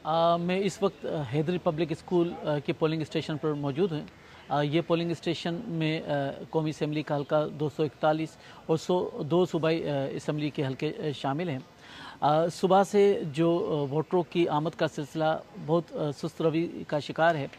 मैं इस वक्त हैदरी पब्लिक स्कूल के पोलिंग स्टेशन पर मौजूद हूँ। ये पोलिंग स्टेशन में कौमी असम्बली का हल्का 241 और 102 सूबाई असम्बली के हल्के शामिल हैं। सुबह से जो वोटरों की आमद का सिलसिला बहुत सुस्त रवि का शिकार है।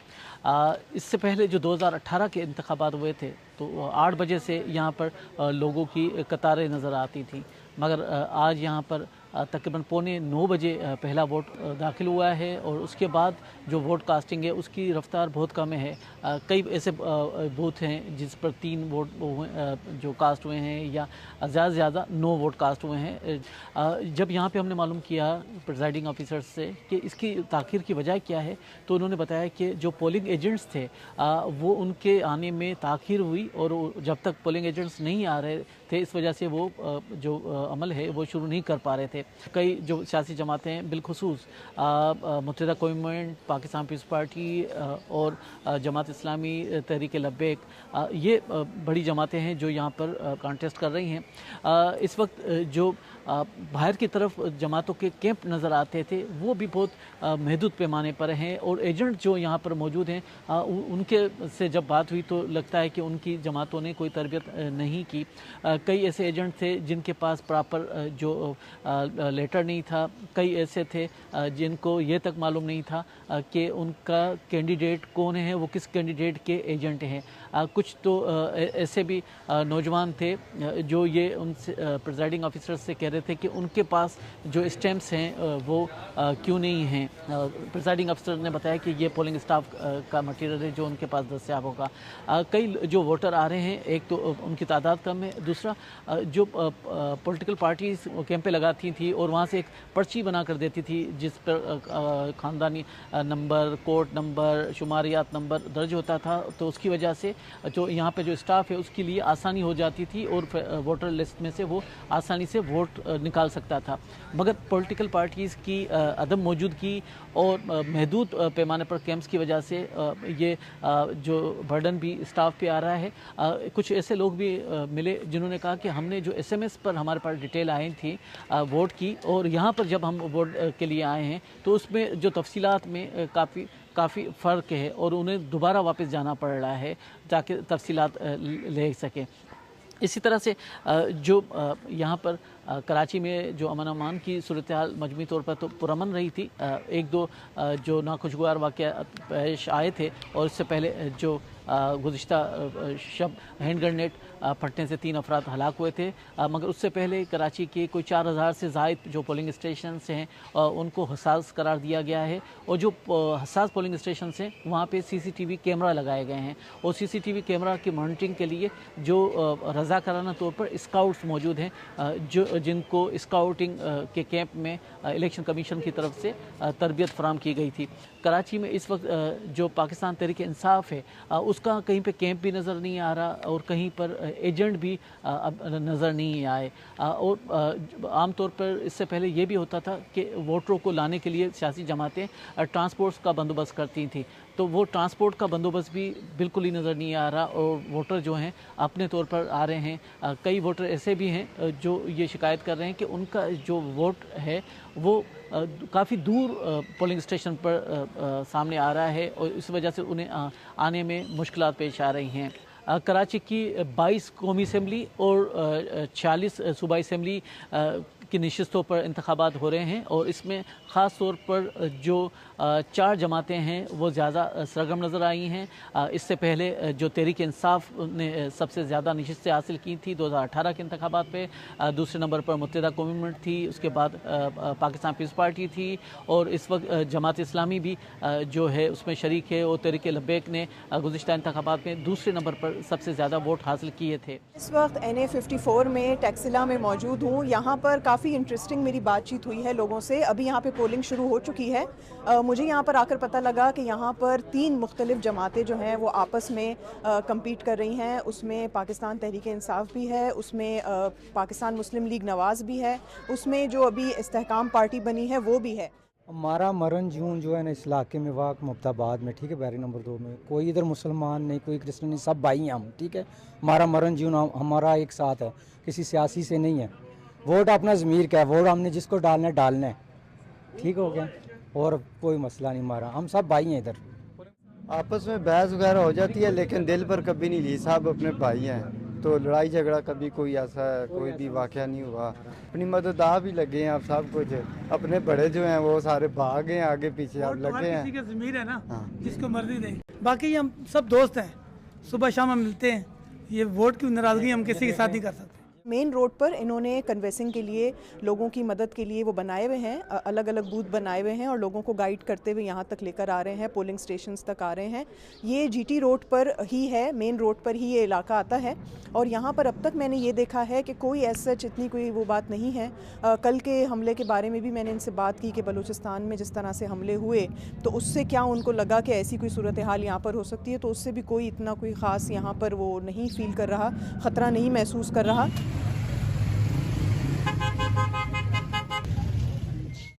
इससे पहले जो 2018 के इंतखाबात हुए थे तो 8 बजे से यहाँ पर लोगों की कतारें नज़र आती थी, मगर आज यहाँ पर तकरीबन पौने 9 बजे पहला वोट दाखिल हुआ है और उसके बाद जो वोट कास्टिंग है उसकी रफ्तार बहुत कम है। कई ऐसे बूथ हैं जिस पर 3 वोट जो कास्ट हुए हैं या ज़्यादा से ज़्यादा 9 वोट कास्ट हुए हैं। जब यहाँ पे हमने मालूम किया प्रिजाइडिंग ऑफिसर से कि इसकी ताख़ीर की वजह क्या है, तो उन्होंने बताया कि जो पोलिंग एजेंट्स थे वो उनके आने में ताख़ीर हुई और जब तक पोलिंग एजेंट्स नहीं आ रहे थे इस वजह से वो जो अमल है वो शुरू नहीं कर पा रहे थे। कई जो सियासी जमातें हैं बिलखुसूस मुत्तहिदा कौमी मूवमेंट, पाकिस्तान पीपल्स पार्टी और जमात इस्लामी तहरीक लब्बैक, ये बड़ी जमातें हैं जो यहाँ पर कॉन्टेस्ट कर रही हैं। इस वक्त जो बाहर की तरफ जमातों के कैंप नज़र आते थे वो भी बहुत महदूद पैमाने पर हैं और एजेंट जो यहाँ पर मौजूद हैं उनके से जब बात हुई तो लगता है कि उनकी जमातों ने कोई तरबियत नहीं की। कई ऐसे एजेंट थे जिनके पास प्रॉपर जो लेटर नहीं था, कई ऐसे थे जिनको ये तक मालूम नहीं था कि उनका कैंडिडेट कौन है, वो किस कैंडिडेट के एजेंट हैं। कुछ तो ऐसे भी नौजवान थे जो ये उनसे प्रिजाइडिंग ऑफिसर से कह रहे थे कि उनके पास जो स्टैम्प्स हैं वो क्यों नहीं हैं। प्रिजाइडिंग ऑफिसर ने बताया कि ये पोलिंग स्टाफ का मटेरियल है जो उनके पास दस्तियाब होगा। कई जो वोटर आ रहे हैं, एक तो उनकी तादाद कम है, दूसरा जो पॉलिटिकल पार्टीज कैंपें लगाती थी और वहाँ से एक पर्ची बना कर देती थी जिस पर ख़ानदानी नंबर, कोर्ट नंबर, शुमारियात नंबर दर्ज होता था, तो उसकी वजह से जो यहाँ पे जो स्टाफ है उसके लिए आसानी हो जाती थी और वोटर लिस्ट में से वो आसानी से वोट निकाल सकता था। मगर पॉलिटिकल पार्टीज़ की अदम मौजूदगी और महदूद पैमाने पर कैंप्स की वजह से ये जो बर्डन भी स्टाफ पे आ रहा है। कुछ ऐसे लोग भी मिले जिन्होंने कहा कि हमने जो SMS पर हमारे पास डिटेल आई थी वोट की और यहाँ पर जब हम वोट के लिए आए हैं तो उसमें जो तफसीलात में काफ़ी फ़र्क है और उन्हें दोबारा वापस जाना पड़ रहा है ताकि तफसीलात ले सकें। इसी तरह से जो यहाँ पर कराची में जो अमन अमान की सूरत हाल मजमूई तौर पर तो पुरअमन रही थी। एक दो जो नाखुशगवार वाक़या पेश आए थे और इससे पहले जो गुज़िश्ता शब हैंड ग्रेनेड फटने से 3 अफराद हलाक हुए थे, मगर उससे पहले कराची के कोई 4000 से ज़ायद जो पोलिंग स्टेशन हैं उनको हसास करार दिया गया है और जो हसास पोलिंग स्टेशन हैं वहाँ पे CCTV कैमरा लगाए गए हैं और CCTV कैमरा की मॉनिटरिंग के लिए जो रज़ाकाराना तौर पर स्काउट्स मौजूद हैं जो जिनको स्काउटिंग के कैंप में इलेक्शन कमीशन की तरफ से तरबियत फराम की गई थी। कराची में इस वक्त जो पाकिस्तान तहरीक इंसाफ है उसका कहीं पे कैंप भी नज़र नहीं आ रहा और कहीं पर एजेंट भी अब नज़र नहीं आए। और आम तौर पर इससे पहले ये भी होता था कि वोटरों को लाने के लिए सियासी जमातें ट्रांसपोर्ट्स का बंदोबस्त करती थी, तो वो ट्रांसपोर्ट का बंदोबस्त भी बिल्कुल ही नज़र नहीं आ रहा और वोटर जो हैं अपने तौर पर आ रहे हैं। कई वोटर ऐसे भी हैं जो ये शिकायत कर रहे हैं कि उनका जो वोट है वो काफ़ी दूर पोलिंग स्टेशन पर सामने आ रहा है और इस वजह से उन्हें आने में मुश्किलात पेश आ रही हैं। कराची की 22 कौमी असम्बली और 46 सूबाई असम्बली की नशिस्तों पर इंतखाबात हो रहे हैं और इसमें ख़ास तौर पर जो 4 जमातें हैं वो ज़्यादा सरगर्म नज़र आई हैं। इससे पहले जो तहरीक इंसाफ ने सबसे ज़्यादा नशिस्तें हासिल की थी 2018 के इंतखाबात पे, दूसरे नंबर पर मुत्तहिदा कौमी मूवमेंट थी, उसके बाद पाकिस्तान पीपल्स पार्टी थी और इस वक्त जमात इस्लामी भी जो है उसमें शरीक है और तहरीक लब्बैक ने गुज़िश्ता इंतखाबात में दूसरे नंबर पर सबसे ज़्यादा वोट हासिल किए थे। इस वक्त NA 54 में टैक्सिला में मौजूद हूँ। यहाँ पर काफ़ी इंटरेस्टिंग मेरी बातचीत हुई है लोगों से। अभी यहाँ पे पोलिंग शुरू हो चुकी है। मुझे यहाँ पर आकर पता लगा कि यहाँ पर 3 मुख्तलिफ जमातें जो हैं वो आपस में कम्पीट कर रही हैं। उसमें पाकिस्तान तहरीक इंसाफ भी है, उसमें पाकिस्तान मुस्लिम लीग नवाज़ भी है, उसमें जो अभी इस्तेहकाम पार्टी बनी है वो भी है। हमारा मरन जून जो है ना इस इलाके में वाक मुफ्ताबाद में, ठीक है, बैरिक नंबर 2 में कोई इधर मुसलमान नहीं, कोई क्रिश्चियन नहीं, सब भाई हैं हम, ठीक है। हमारा मरन जून हमारा एक साथ है, किसी सियासी से नहीं है। वोट अपना ज़मीर का है, वोट हमने जिसको डालना है, ठीक हो गया। और कोई मसला नहीं हमारा, हम सब भाई हैं इधर। आपस में बहस वगैरह हो जाती है लेकिन दिल पर कभी नहीं ली, सब अपने भाई हैं, तो लड़ाई झगड़ा कभी कोई ऐसा कोई भी वाक़या नहीं हुआ। अपनी मदद आप भी लगे हैं, आप सब कुछ अपने बड़े जो हैं वो सारे भाग गए आगे पीछे, आप लगे हैं। किसी की ज़मीर है ना, हाँ। जिसको मर्जी दे। बाकी हम सब दोस्त हैं, सुबह शाम हम मिलते हैं। ये वोट की नाराज़गी हम किसी के साथ नहीं कर सकते। मेन रोड पर इन्होंने कन्वेंसिंग के लिए, लोगों की मदद के लिए वो बनाए हुए हैं, अलग अलग बूथ बनाए हुए हैं और लोगों को गाइड करते हुए यहाँ तक लेकर आ रहे हैं, पोलिंग स्टेशंस तक आ रहे हैं। ये जीटी रोड पर ही है, मेन रोड पर ही ये इलाका आता है और यहाँ पर अब तक मैंने ये देखा है कि कोई ऐसा इतनी कोई वो बात नहीं है। कल के हमले के बारे में भी मैंने इनसे बात की कि बलूचिस्तान में जिस तरह से हमले हुए तो उससे क्या उनको लगा कि ऐसी कोई सूरत हाल यहाँ पर हो सकती है, तो उससे भी कोई इतना कोई ख़ास यहाँ पर वो नहीं फील कर रहा, ख़तरा नहीं महसूस कर रहा।